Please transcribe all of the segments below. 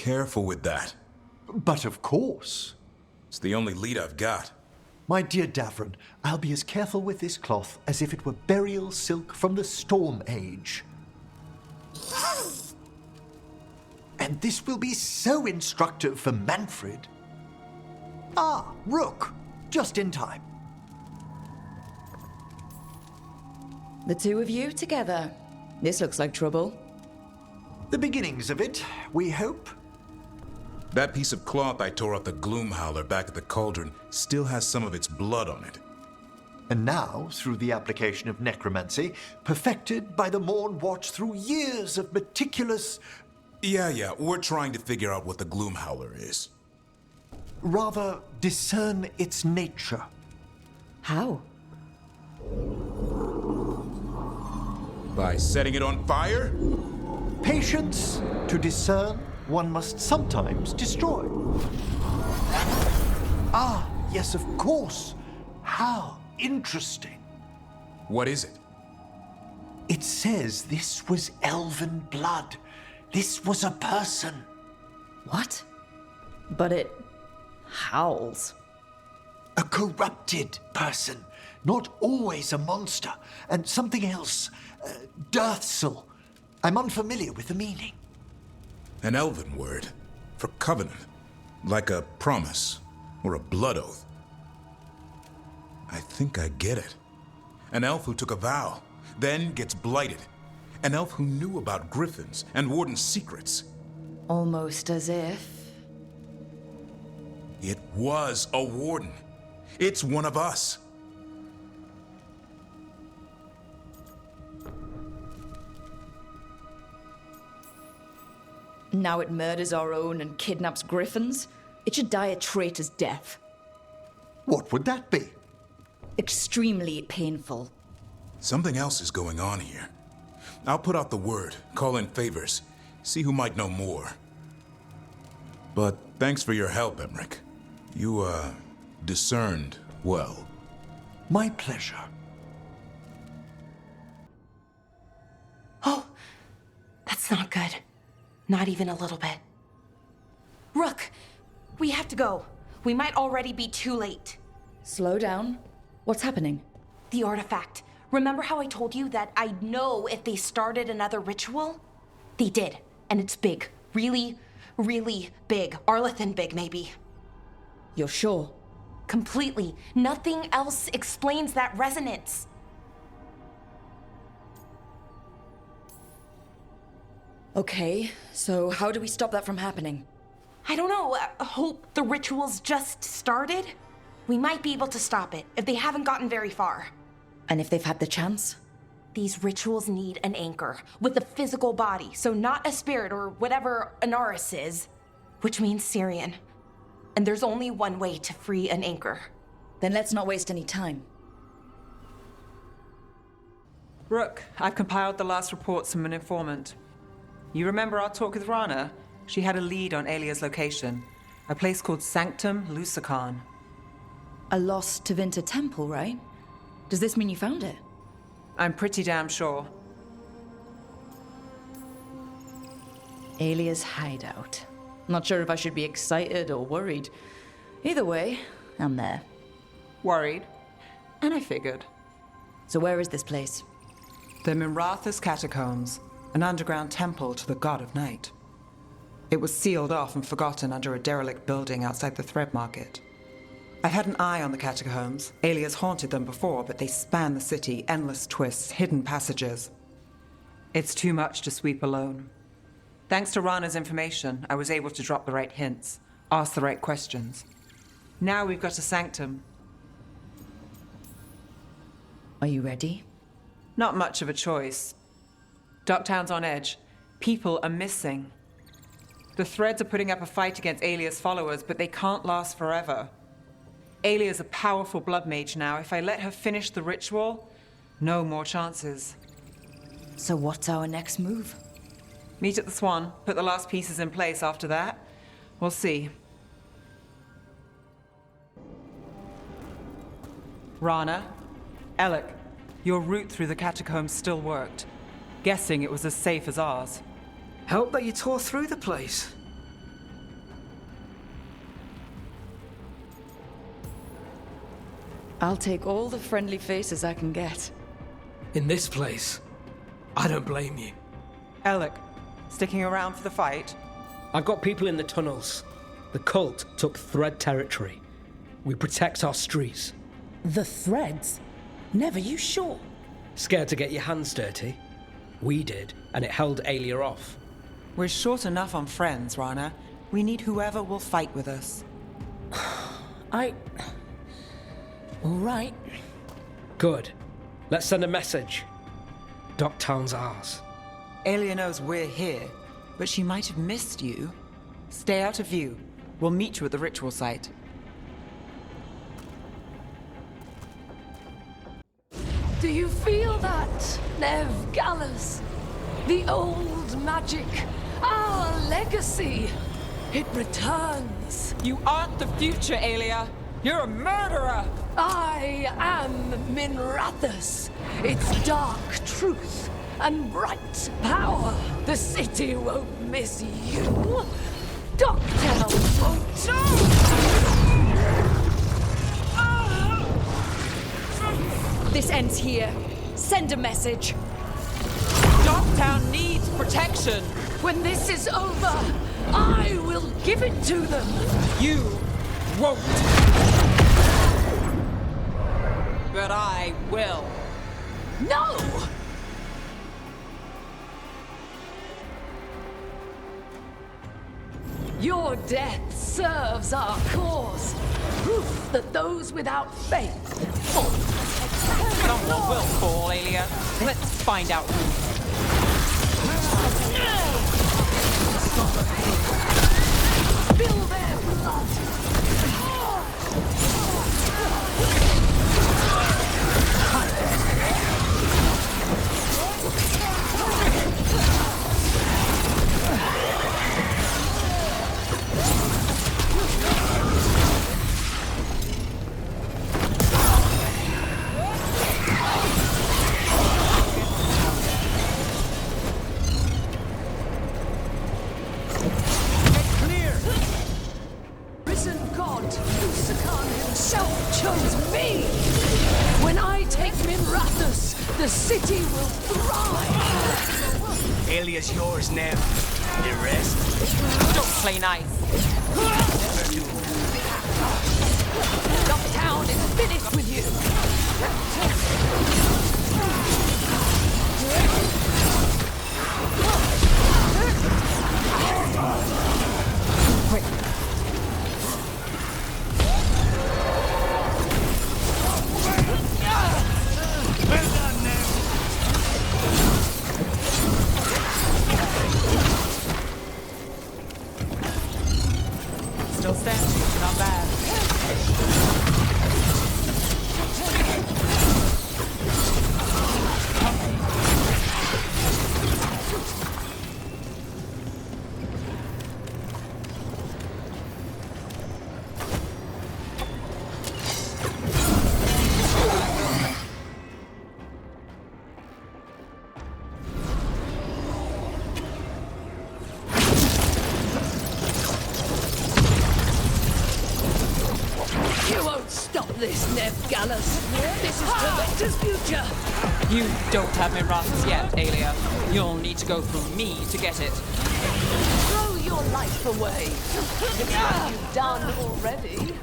careful with that. But of course. It's the only lead I've got. My dear Davrin, I'll be as careful with this cloth as if it were burial silk from the Storm Age. And this will be so instructive for Manfred. Ah, Rook, just in time. The two of you together. This looks like trouble. The beginnings of it, we hope. That piece of cloth I tore off the gloom howler back at the cauldron still has some of its blood on it. And now, through the application of necromancy, perfected by the Morn Watch through years of meticulous... Yeah, we're trying to figure out what the gloom howler is. Rather, discern its nature. How? By setting it on fire? Patience. To discern, one must sometimes destroy. Ah, yes, of course. How interesting. What is it? It says this was elven blood. This was a person. What? But it howls. A corrupted person. Not always a monster. And something else. Deathsel. I'm unfamiliar with the meaning. An elven word for covenant, like a promise or a blood oath. I think I get it. An elf who took a vow, then gets blighted. An elf who knew about griffins and warden's secrets. Almost as if... It was a warden. It's one of us. Now it murders our own and kidnaps griffins? It should die a traitor's death. What would that be? Extremely painful. Something else is going on here. I'll put out the word, call in favors, see who might know more. But thanks for your help, Emmerich. You, discerned well. My pleasure. Oh, that's not good. Not even a little bit. Rook, we have to go. We might already be too late. Slow down. What's happening? The artifact. Remember how I told you that I'd know if they started another ritual? They did, and it's big. Really, really big. Arlethan big, maybe. You're sure? Completely. Nothing else explains that resonance. Okay, so how do we stop that from happening? I don't know. Hope the ritual's just started? We might be able to stop it if they haven't gotten very far. And if they've had the chance? These rituals need an anchor with a physical body, so not a spirit or whatever Anaris is, which means Syrian. And there's only one way to free an anchor. Then let's not waste any time. Rook, I've compiled the last reports from an informant. You remember our talk with Rana? She had a lead on Alia's location, a place called Sanctum Lusican. A lost Tevinter temple, right? Does this mean you found it? I'm pretty damn sure. Alia's hideout. Not sure if I should be excited or worried. Either way, I'm there. Worried? And I figured. So where is this place? The Mirathas Catacombs, an underground temple to the god of night. It was sealed off and forgotten under a derelict building outside the Thread Market. I've had an eye on the catacombs. Alias haunted them before, but they span the city, endless twists, hidden passages. It's too much to sweep alone. Thanks to Rana's information, I was able to drop the right hints, ask the right questions. Now we've got a sanctum. Are you ready? Not much of a choice. Ducktown's on edge. People are missing. The Threads are putting up a fight against Alia's followers, but they can't last forever. Alia's a powerful blood mage now. If I let her finish the ritual, no more chances. So what's our next move? Meet at the Swan, put the last pieces in place after that. We'll see. Rana, Alec, your route through the catacombs still worked. Guessing it was as safe as ours. Help that you tore through the place. I'll take all the friendly faces I can get. In this place, I don't blame you. Alec, sticking around for the fight? I've got people in the tunnels. The cult took Thread territory. We protect our streets. The Threads? Neve, you sure? Scared to get your hands dirty? We did, and it held Alia off. We're short enough on friends, Rana. We need whoever will fight with us. All right. Good. Let's send a message. Docktown's ours. Alia knows we're here, but she might have missed you. Stay out of view. We'll meet you at the ritual site. Do you feel that, Neve Gallus? The old magic, our legacy. It returns. You aren't the future, Alia. You're a murderer! I am Minrathus. Its dark truth and bright power. The city won't miss you. Docktown won't too. This ends here. Send a message. Docktown needs protection! When this is over, I will give it to them. You won't! But I will. No! Your death serves our cause. Proof that those without faith fall. Someone will fall, Alia. Let's find out who. Spill their blood. The city will thrive! Alia's yours, Neve. The rest? Don't play nice. Never do. Docktown is finished with you! Still standing, not bad. This, Neve Gallus. This is Collector's future. You don't have Minrathus yet, Alia. You'll need to go through me to get it. Throw your life away. It's what you've done already.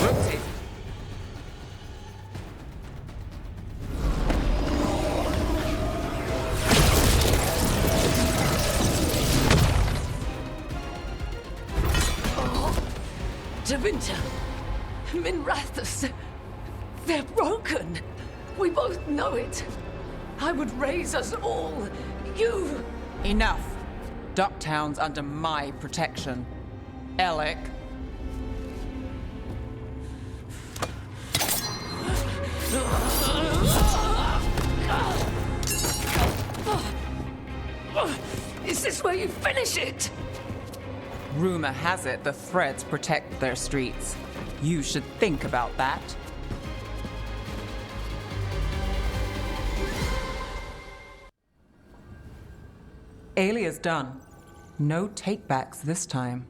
Rotate. Davinta, Minrathus, they're broken. We both know it. I would raise us all. You... Enough. Docktown's under my protection. Alec. Is this where you finish it? Rumor has it the Threads protect their streets. You should think about that. Alia's done. No takebacks this time.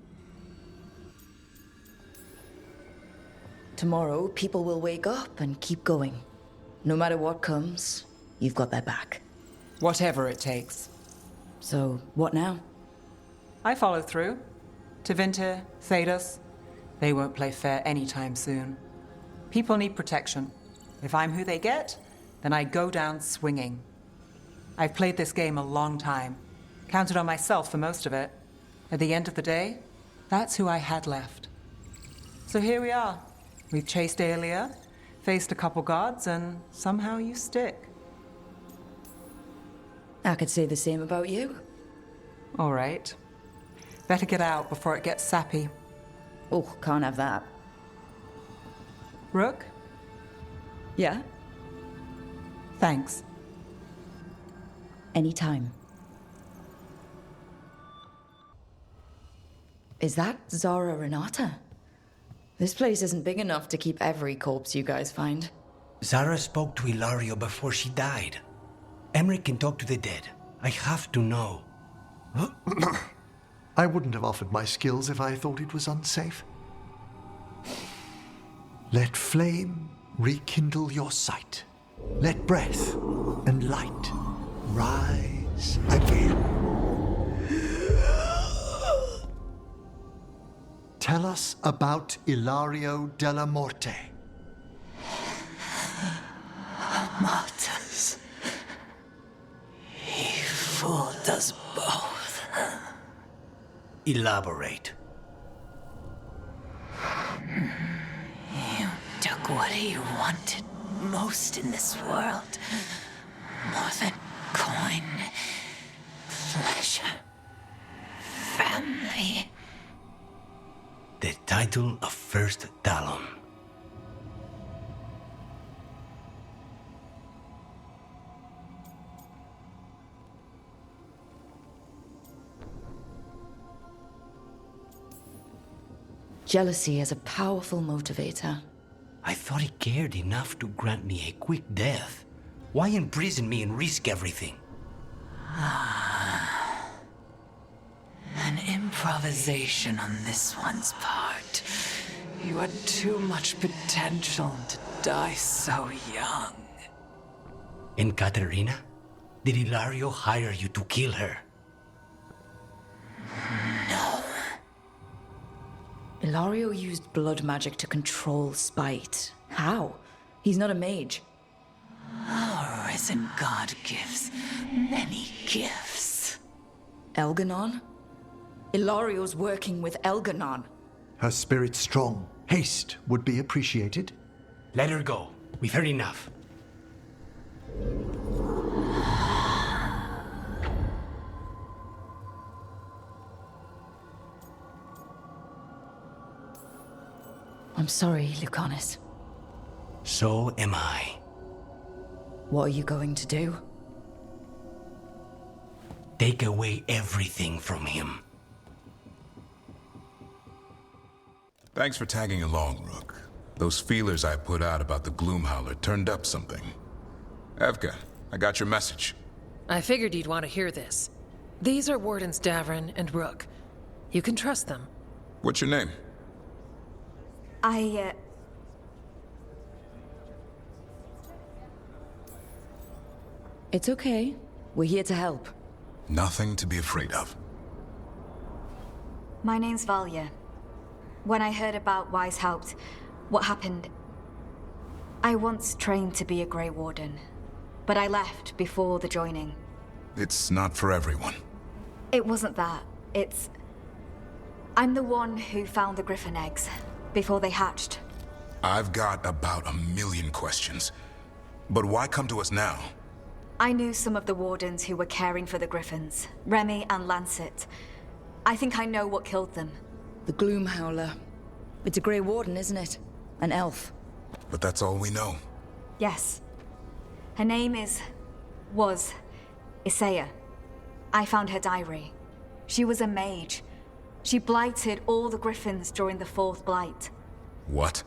Tomorrow, people will wake up and keep going. No matter what comes, you've got their back. Whatever it takes. So, what now? I follow through. Tevinter, Thedas. They won't play fair anytime soon. People need protection. If I'm who they get, then I go down swinging. I've played this game a long time. Counted on myself for most of it. At the end of the day, that's who I had left. So here we are. We've chased Alia, faced a couple gods, and somehow you stick. I could say the same about you. All right. Better get out before it gets sappy. Oh, can't have that. Rook? Yeah? Thanks. Anytime. Is that Zara Renata? This place isn't big enough to keep every corpse you guys find. Zara spoke to Ilario before she died. Emmerich can talk to the dead. I have to know. I wouldn't have offered my skills if I thought it was unsafe. Let flame rekindle your sight. Let breath and light rise again. Tell us about Ilario della Morte. Martyrs. He fooled us both. Elaborate. You took what he wanted most in this world. More than coin, pleasure, family. The title of First Talon. Jealousy is a powerful motivator. I thought he cared enough to grant me a quick death. Why imprison me and risk everything? An improvisation on this one's part. You had too much potential to die so young. And Katerina? Did Ilario hire you to kill her? No. Ilario used blood magic to control spite. How? He's not a mage. Our risen god gives many gifts. Elganon? Ilario's working with Elganon. Her spirit's strong. Haste would be appreciated. Let her go. We've heard enough. I'm sorry, Lucanus. So am I. What are you going to do? Take away everything from him. Thanks for tagging along, Rook. Those feelers I put out about the Gloomhowler turned up something. Evka, I got your message. I figured you'd want to hear this. These are Wardens Davrin and Rook. You can trust them. What's your name? It's okay. We're here to help. Nothing to be afraid of. My name's Valya. When I heard about Wise Helped, what happened... I once trained to be a Grey Warden, but I left before the joining. It's not for everyone. It wasn't that. It's... I'm the one who found the Griffin eggs, before they hatched. I've got about 1,000,000 questions. But why come to us now? I knew some of the Wardens who were caring for the Griffins, Remy and Lancet. I think I know what killed them. The Gloomhowler. It's a Grey Warden, isn't it? An elf. But that's all we know. Yes. Her name was Isaiah. I found her diary. She was a mage. She blighted all the Griffins during the Fourth Blight. What?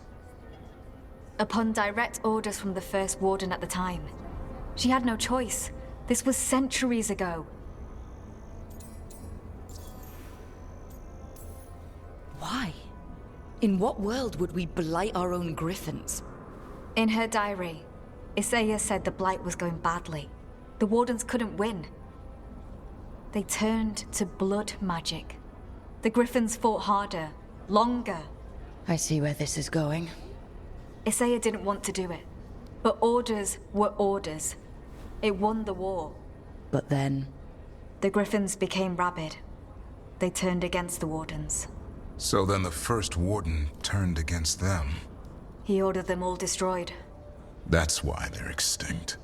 Upon direct orders from the First Warden at the time. She had no choice. This was centuries ago. In what world would we blight our own griffins? In her diary, Isaiah said the blight was going badly. The Wardens couldn't win. They turned to blood magic. The Griffins fought harder, longer. I see where this is going. Isaiah didn't want to do it, but orders were orders. It won the war. But then... The Griffins became rabid. They turned against the Wardens. So then the first Warden turned against them. He ordered them all destroyed. That's why they're extinct.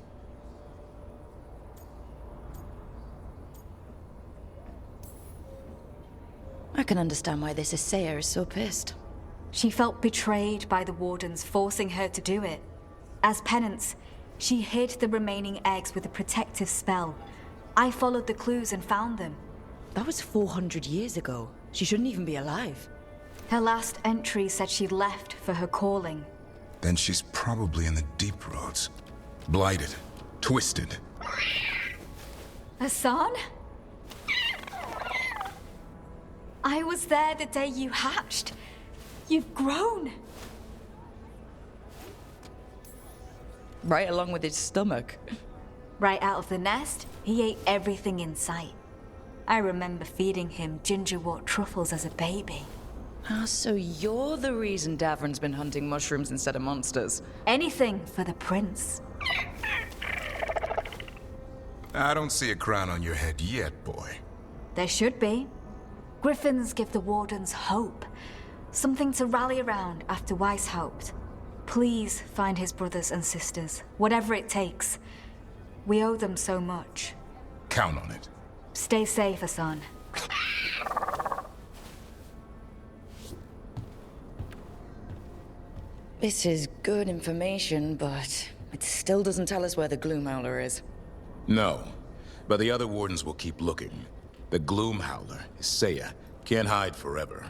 I can understand why this Isaiah is so pissed. She felt betrayed by the Wardens, forcing her to do it. As penance, she hid the remaining eggs with a protective spell. I followed the clues and found them. That was 400 years ago. She shouldn't even be alive. Her last entry said she'd left for her calling. Then she's probably in the deep roads. Blighted. Twisted. Hassan? I was there the day you hatched. You've grown. Right along with his stomach. Right out of the nest, he ate everything in sight. I remember feeding him gingerwort truffles as a baby. Ah, so you're the reason Davrin's been hunting mushrooms instead of monsters. Anything for the prince. I don't see a crown on your head yet, boy. There should be. Griffins give the Wardens hope. Something to rally around after Weishaupt. Please find his brothers and sisters, whatever it takes. We owe them so much. Count on it. Stay safe, Hassan. This is good information, but it still doesn't tell us where the Gloomhowler is. No, but the other Wardens will keep looking. The Gloomhowler, Isaiah, can't hide forever.